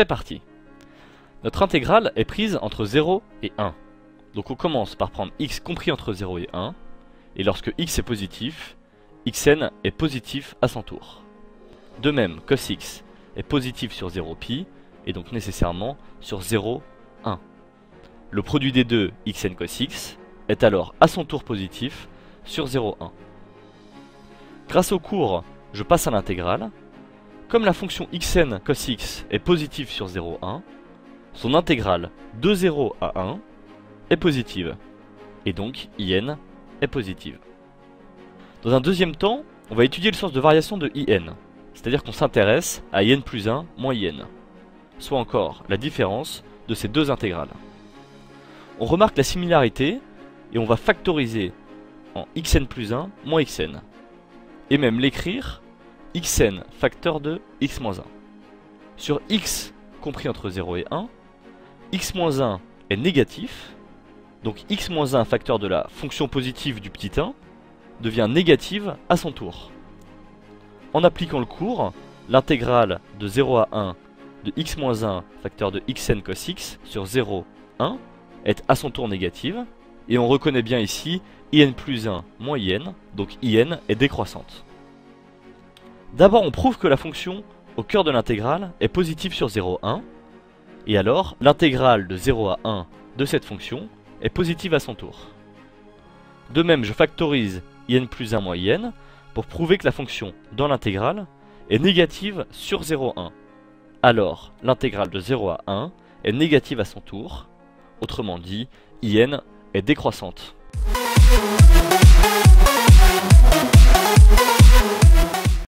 c'est parti. Notre intégrale est prise entre 0 et 1. Donc on commence par prendre x compris entre 0 et 1. Et lorsque x est positif, xn est positif à son tour. De même, cos x est positif sur 0π, et donc nécessairement sur 0, 1. Le produit des deux, xn cos x, est alors à son tour positif sur 0, 1. Grâce au cours, je passe à l'intégrale. Comme la fonction xn cos x est positive sur 0, 1, son intégrale de 0 à 1 est positive. Et donc in est positive. Dans un deuxième temps, on va étudier le sens de variation de in. C'est-à-dire qu'on s'intéresse à in plus 1 moins in. Soit encore la différence de ces deux intégrales. On remarque la similarité et on va factoriser en xn plus 1 moins xn. Et même l'écrire xn facteur de x moins 1. Sur x compris entre 0 et 1, x moins 1 est négatif, donc x moins 1 facteur de la fonction positive du petit 1 devient négative à son tour. En appliquant le cours, l'intégrale de 0 à 1 de x moins 1 facteur de xn cos x sur 0, 1 est à son tour négative, et on reconnaît bien ici in plus 1 moins in, donc in est décroissante. D'abord on prouve que la fonction au cœur de l'intégrale est positive sur 0, 1, et alors l'intégrale de 0 à 1 de cette fonction est positive à son tour. De même je factorise in plus 1 moins in pour prouver que la fonction dans l'intégrale est négative sur 0, 1. Alors l'intégrale de 0 à 1 est négative à son tour, autrement dit in est décroissante.